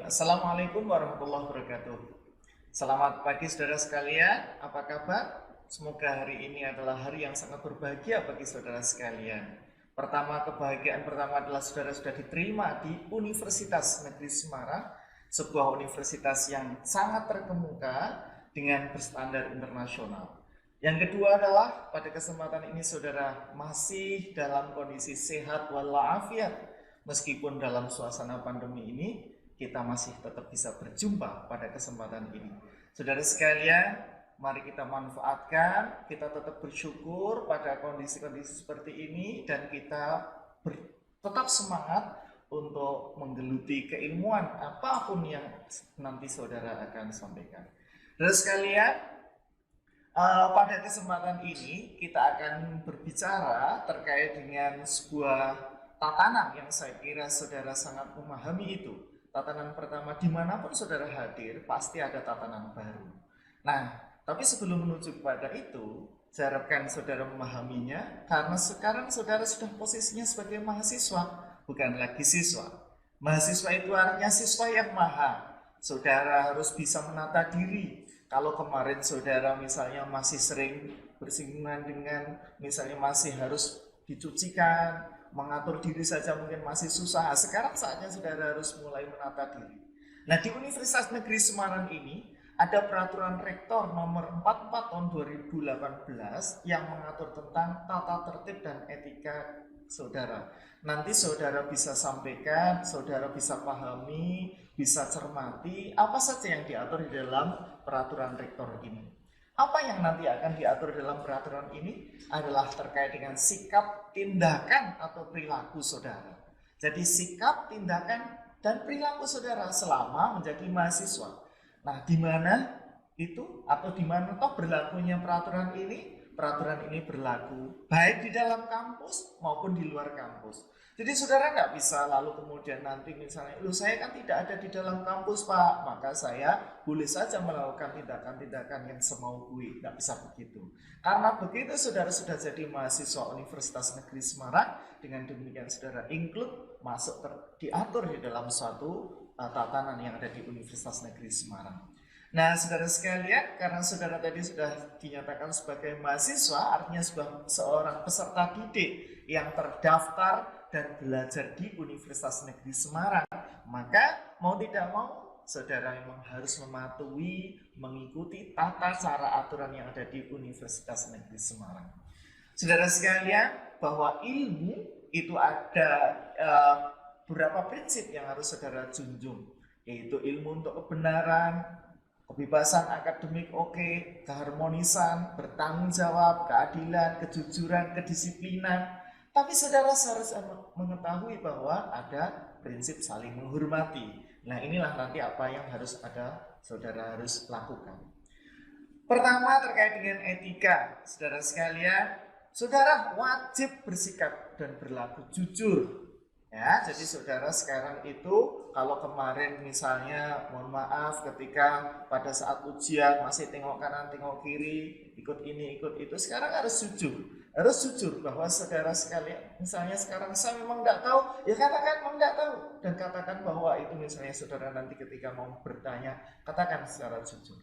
Assalamualaikum warahmatullahi wabarakatuh. Selamat pagi saudara sekalian, apa kabar? Semoga hari ini adalah hari yang sangat berbahagia bagi saudara sekalian. Kebahagiaan pertama adalah saudara sudah diterima di Universitas Negeri Semarang, sebuah universitas yang sangat terkemuka dengan berstandar internasional. Yang kedua adalah pada kesempatan ini saudara masih dalam kondisi sehat walafiat. Meskipun dalam suasana pandemi ini, kita masih tetap bisa berjumpa pada kesempatan ini. Saudara sekalian, mari kita manfaatkan, kita tetap bersyukur pada kondisi-kondisi seperti ini, dan kita tetap semangat untuk menggeluti keilmuan apapun yang nanti saudara akan sampaikan. Saudara sekalian, pada kesempatan ini kita akan berbicara terkait dengan sebuah tatanan yang saya kira saudara sangat memahami itu. Tatanan pertama, dimanapun saudara hadir, pasti ada tatanan baru. Nah, tapi sebelum menuju kepada itu, saya harapkan saudara memahaminya, karena sekarang saudara sudah posisinya sebagai mahasiswa, bukan lagi siswa. Mahasiswa itu artinya siswa yang maha. Saudara harus bisa menata diri. Kalau kemarin saudara misalnya masih sering bersinggungan dengan, misalnya masih harus dicucikan, mengatur diri saja mungkin masih susah. Sekarang saatnya saudara harus mulai menata diri. Nah, di Universitas Negeri Semarang ini ada peraturan rektor nomor 44 tahun 2018 yang mengatur tentang tata tertib dan etika saudara. Nanti saudara bisa sampaikan, saudara bisa pahami, bisa cermati apa saja yang diatur di dalam peraturan rektor ini. Apa yang nanti akan diatur dalam peraturan ini adalah terkait dengan sikap, tindakan, atau perilaku saudara. Jadi sikap, tindakan, dan perilaku saudara selama menjadi mahasiswa. Nah, di mana itu atau di mana toh berlakunya peraturan ini? Peraturan ini berlaku baik di dalam kampus maupun di luar kampus. Jadi saudara nggak bisa lalu kemudian nanti misalnya, saya kan tidak ada di dalam kampus Pak, maka saya boleh saja melakukan tindakan-tindakan yang semau gue. Nggak bisa begitu. Karena begitu saudara sudah jadi mahasiswa Universitas Negeri Semarang, dengan demikian saudara include masuk diatur di dalam suatu tatanan yang ada di Universitas Negeri Semarang. Nah, saudara sekalian, karena saudara tadi sudah dinyatakan sebagai mahasiswa, artinya seorang peserta didik yang terdaftar dan belajar di Universitas Negeri Semarang, maka mau tidak mau saudara memang harus mematuhi, mengikuti tata cara aturan yang ada di Universitas Negeri Semarang. Saudara sekalian, bahwa ilmu itu ada beberapa prinsip yang harus saudara junjung, yaitu ilmu untuk kebenaran, kebebasan akademik, keharmonisan, bertanggung jawab, keadilan, kejujuran, kedisiplinan. Tapi saudara harus mengetahui bahwa ada prinsip saling menghormati. Nah, inilah nanti apa yang harus saudara harus lakukan. Pertama, terkait dengan etika. Saudara sekalian, saudara wajib bersikap dan berlaku jujur. Ya, jadi saudara sekarang itu kalau kemarin misalnya mohon maaf ketika pada saat ujian masih tengok kanan tengok kiri, ikut ini ikut itu, sekarang harus jujur bahwa saudara sekalian misalnya sekarang saya memang tidak tahu, ya katakan memang tidak tahu, dan katakan bahwa itu misalnya saudara nanti ketika mau bertanya katakan secara jujur.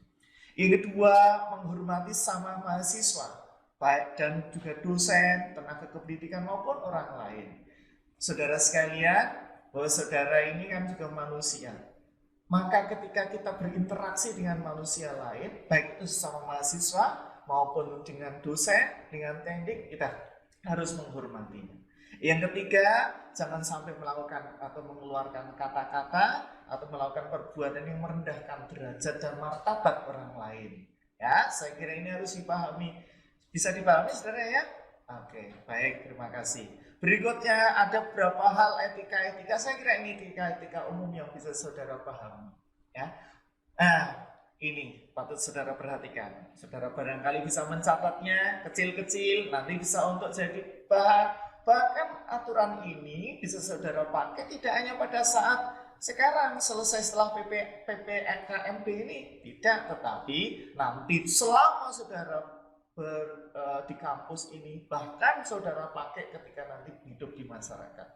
Yang kedua, menghormati sama mahasiswa baik dan juga dosen, tenaga kependidikan maupun orang lain. Saudara sekalian, bahwa saudara ini kan juga manusia. Maka ketika kita berinteraksi dengan manusia lain, baik itu sesama mahasiswa maupun dengan dosen, dengan teknik, kita harus menghormatinya. Yang ketiga, jangan sampai melakukan atau mengeluarkan kata-kata atau melakukan perbuatan yang merendahkan derajat dan martabat orang lain. Ya, saya kira ini harus dipahami. Bisa dipahami saudara ya? Oke, baik, terima kasih. Berikutnya ada beberapa hal etika-etika, saya kira ini etika-etika umum yang bisa saudara pahami. Ya. Nah, ini patut saudara perhatikan. Saudara barangkali bisa mencatatnya kecil-kecil, nanti bisa untuk jadi bahan. Bahkan aturan ini bisa saudara pakai tidak hanya pada saat sekarang selesai setelah PPNKMB ini, tidak, tetapi nanti selama saudara di kampus ini, bahkan saudara pakai ketika nanti hidup di masyarakat.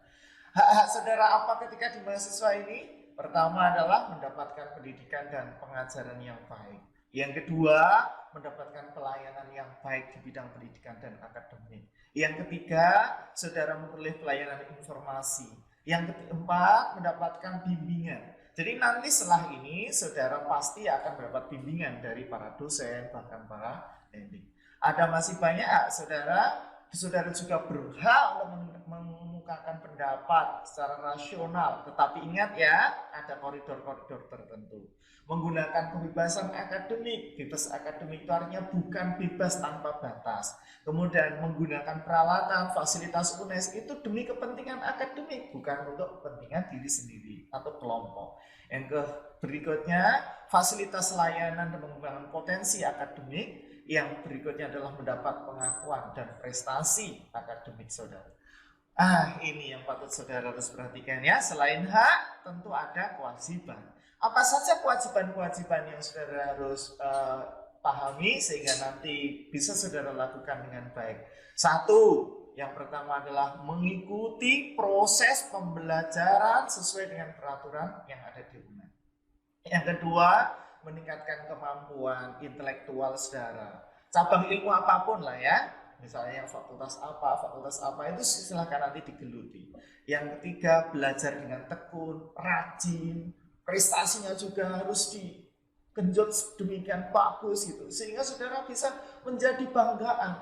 Hak-hak saudara apa ketika di mahasiswa ini? Pertama adalah mendapatkan pendidikan dan pengajaran yang baik. Yang kedua, mendapatkan pelayanan yang baik di bidang pendidikan dan akademik. Yang ketiga, saudara memperoleh pelayanan informasi. Yang keempat, mendapatkan bimbingan. Jadi nanti setelah ini, saudara pasti akan mendapat bimbingan dari para dosen, bahkan para pendidik. Ada masih banyak, saudara juga berhak untuk mengemukakan pendapat secara rasional. Tetapi ingat ya, ada koridor-koridor tertentu. Menggunakan kebebasan akademik. Bebas akademik itu artinya bukan bebas tanpa batas. Kemudian menggunakan peralatan, fasilitas UNES itu demi kepentingan akademik, bukan untuk kepentingan diri sendiri atau kelompok. Yang berikutnya, fasilitas layanan dan mengembangkan potensi akademik. Yang berikutnya adalah mendapat pengakuan dan prestasi akademik saudara. Ini yang patut saudara harus perhatikan ya. Selain hak, tentu ada kewajiban. Apa saja kewajiban-kewajiban yang saudara harus pahami sehingga nanti bisa saudara lakukan dengan baik? Satu, yang pertama adalah mengikuti proses pembelajaran sesuai dengan peraturan yang ada di UNED. Yang kedua, meningkatkan kemampuan intelektual saudara. Cabang ilmu apapun lah ya. Misalnya fakultas apa itu silahkan nanti digeluti. Yang ketiga, belajar dengan tekun, rajin, prestasinya juga harus digenjot demikian bagus gitu. Sehingga saudara bisa menjadi kebanggaan,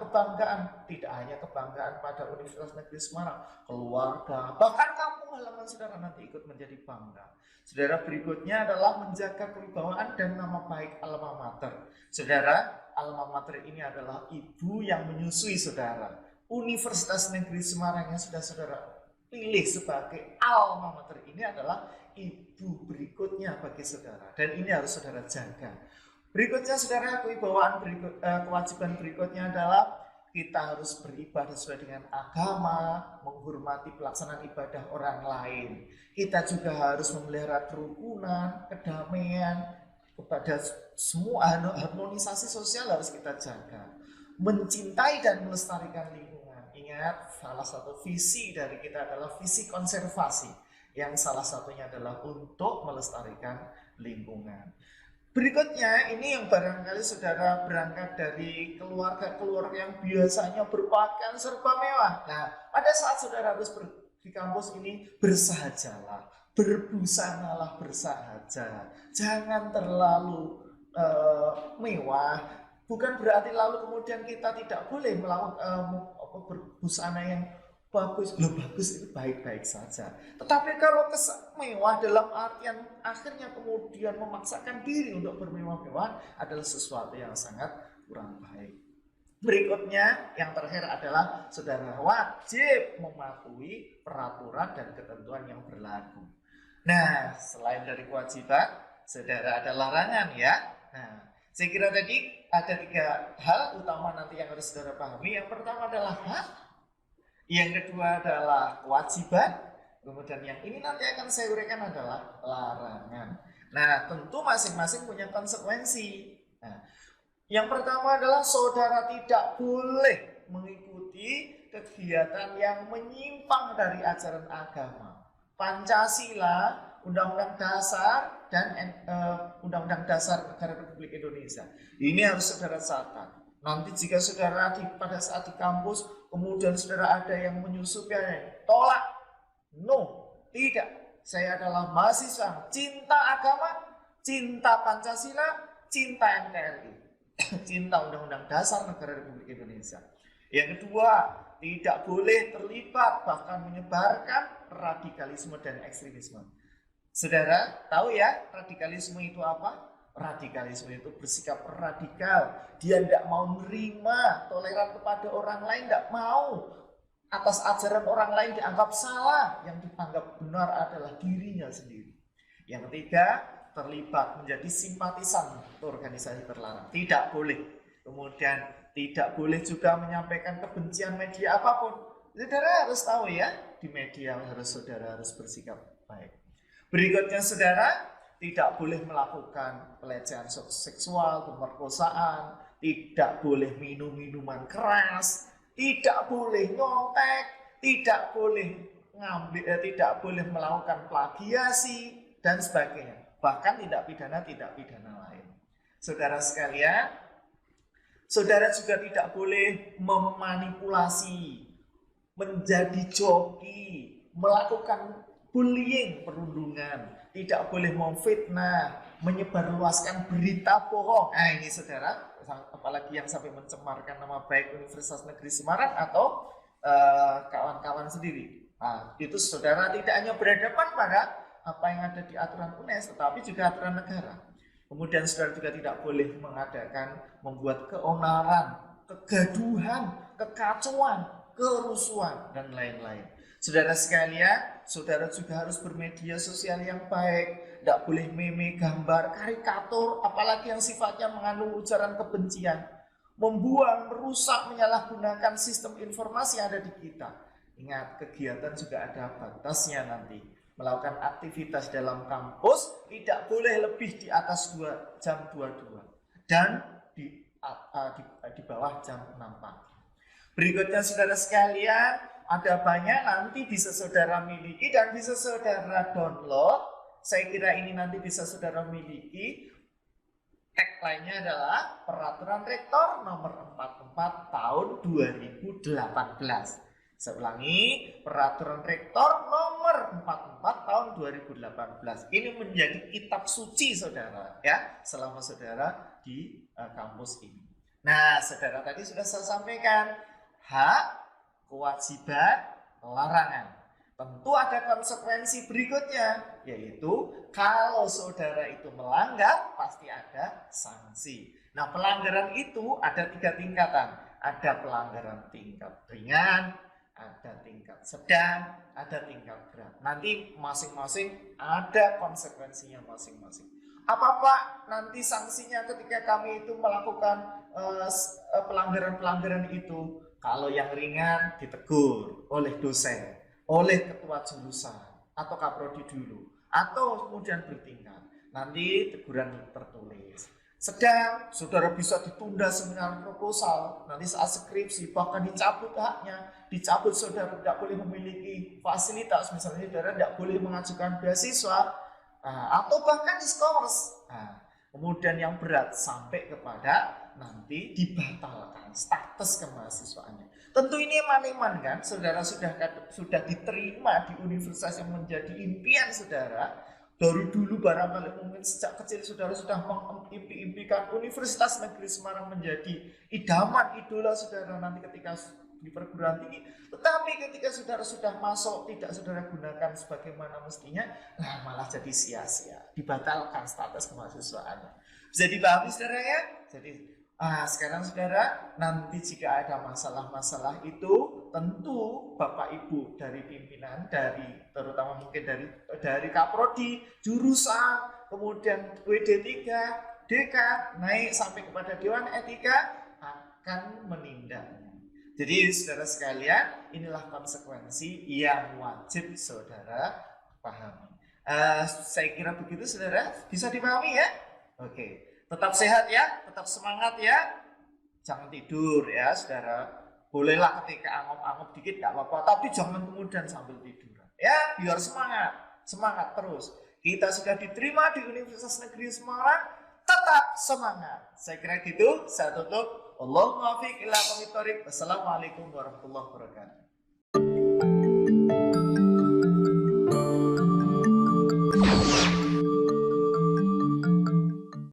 tidak hanya kebanggaan pada Universitas Negeri Semarang, keluarga, bahkan kampung halaman saudara nanti ikut menjadi bangga. Saudara, berikutnya adalah menjaga kewibawaan dan nama baik alma mater. Saudara, alma mater ini adalah ibu yang menyusui saudara. Universitas Negeri Semarang yang sudah saudara pilih sebagai alma mater ini adalah ibu berikutnya bagi saudara. Dan ini harus saudara jaga. Berikutnya saudara, kewajiban berikutnya adalah kita harus beribadah sesuai dengan agama, menghormati pelaksanaan ibadah orang lain. Kita juga harus memelihara kerukunan, kedamaian, kepada semua harmonisasi sosial harus kita jaga. Mencintai dan melestarikan lingkungan. Ingat, salah satu visi dari kita adalah visi konservasi, yang salah satunya adalah untuk melestarikan lingkungan. Berikutnya, ini yang barangkali saudara berangkat dari keluarga yang biasanya berpakaian serba mewah. Nah, pada saat saudara harus di kampus ini, bersahajalah, berbusanalah bersahaja. Jangan terlalu mewah. Bukan berarti lalu kemudian kita tidak boleh melakukan berbusana yang bagus itu baik-baik saja. Tetapi kalau mewah dalam artian akhirnya kemudian memaksakan diri untuk bermewah-mewah adalah sesuatu yang sangat kurang baik. Berikutnya, yang terakhir adalah saudara wajib mematuhi peraturan dan ketentuan yang berlaku. Nah, selain dari kewajiban, saudara ada larangan ya. Nah, saya kira tadi ada 3 hal utama nanti yang harus saudara pahami. Yang pertama adalah hak, yang kedua adalah kewajiban, kemudian yang ini nanti akan saya uraikan adalah larangan. Nah, tentu masing-masing punya konsekuensi. Nah, yang pertama adalah saudara tidak boleh mengikuti kegiatan yang menyimpang dari ajaran agama. Pancasila, Undang-Undang Dasar, dan Undang-Undang Dasar Negara Republik Indonesia. Ini harus saudara catat. Nanti jika saudara pada saat di kampus, kemudian saudara ada yang menyusupnya, tolak. No, tidak. Saya adalah mahasiswa cinta agama, cinta Pancasila, cinta NKRI, cinta Undang-Undang Dasar Negara Republik Indonesia. Yang kedua, tidak boleh terlibat bahkan menyebarkan radikalisme dan ekstremisme. Saudara tahu ya radikalisme itu apa? Radikalisme itu bersikap radikal. Dia tidak mau menerima, toleran kepada orang lain, tidak mau. Atas ajaran orang lain dianggap salah, yang dianggap benar adalah dirinya sendiri. Yang ketiga, terlibat menjadi simpatisan organisasi terlarang. Tidak boleh. Kemudian tidak boleh juga menyampaikan kebencian media apapun. Saudara harus tahu ya, di media saudara harus bersikap baik. Berikutnya saudara, tidak boleh melakukan pelecehan seksual, pemerkosaan, tidak boleh minum minuman keras, tidak boleh nyontek, tidak boleh tidak boleh melakukan plagiasi, dan sebagainya. Bahkan tindak pidana lain. Saudara sekalian, saudara juga tidak boleh memanipulasi, menjadi joki, melakukan bullying, perundungan, tidak boleh memfitnah, menyebarluaskan berita bohong. Nah ini saudara, apalagi yang sampai mencemarkan nama baik Universitas Negeri Semarang atau kawan-kawan sendiri. Nah, itu saudara tidak hanya berhadapan pada apa yang ada di aturan UNES, tetapi juga aturan negara. Kemudian saudara juga tidak boleh membuat keonaran, kegaduhan, kekacauan, kerusuhan, dan lain-lain. Saudara sekalian, saudara juga harus bermedia sosial yang baik, tidak boleh meme, gambar, karikatur, apalagi yang sifatnya mengandung ujaran kebencian, membuang, merusak, menyalahgunakan sistem informasi yang ada di kita. Ingat, kegiatan juga ada batasnya nanti. Melakukan aktivitas dalam kampus tidak boleh lebih di atas jam 22 dan di bawah jam 6 pagi. Berikutnya saudara sekalian, ada banyak nanti bisa saudara miliki dan bisa saudara download. Saya kira ini nanti bisa saudara miliki. Tagline-nya adalah Peraturan Rektor Nomor 44 Tahun 2018. Saya ulangi, Peraturan Rektor Nomor 44 Tahun 2018. Ini menjadi kitab suci saudara, ya, selama saudara di kampus ini. Nah, saudara tadi sudah saya sampaikan hak, kewajiban, larangan. Tentu ada konsekuensi berikutnya, yaitu kalau saudara itu melanggar pasti ada sanksi. Nah, pelanggaran itu ada 3 tingkatan. Ada pelanggaran tingkat ringan, ada tingkat sedang, ada tingkat berat. Nanti masing-masing ada konsekuensinya masing-masing. Apa Pak nanti sanksinya ketika kami itu melakukan pelanggaran-pelanggaran itu? Kalau yang ringan ditegur oleh dosen, oleh ketua jurusan, atau kaprodi dulu, atau kemudian bertingkat. Nanti teguran tertulis. Sedang saudara bisa ditunda seminar proposal, nanti saat skripsi bahkan dicabut haknya, dicabut saudara tidak boleh memiliki fasilitas, misalnya saudara tidak boleh mengajukan beasiswa, atau bahkan diskors. Kemudian yang berat sampai kepada nanti dibatalkan status kemahasiswaannya. Tentu ini eman-eman kan, saudara sudah diterima di universitas yang menjadi impian saudara. Dari dulu barangkali mungkin sejak kecil saudara sudah mengimpi-impikan Universitas Negeri Semarang menjadi idaman, idola saudara nanti ketika di perguruan tinggi. Tetapi ketika saudara sudah masuk tidak saudara gunakan sebagaimana mestinya, malah jadi sia-sia, dibatalkan status kemahasiswaannya. Bisa dipahami saudara ya? Jadi sekarang saudara, nanti jika ada masalah-masalah itu tentu Bapak Ibu dari pimpinan, terutama mungkin dari kaprodi, jurusan, kemudian WD3, dekan, naik sampai kepada Dewan Etika akan menindaknya. Jadi saudara sekalian, inilah konsekuensi yang wajib saudara pahami. Saya kira begitu saudara, bisa dipahami ya? Oke. Tetap sehat ya, tetap semangat ya. Jangan tidur ya saudara. Bolehlah ketika angop-angop dikit gak apa-apa, tapi jangan kemudian sambil tidur. Ya, biar semangat terus. Kita sudah diterima di Universitas Negeri Semarang, tetap semangat. Saya kira gitu, saya tutup. Allahumma fiq ila qomit thoriq. Wassalamualaikum warahmatullahi wabarakatuh.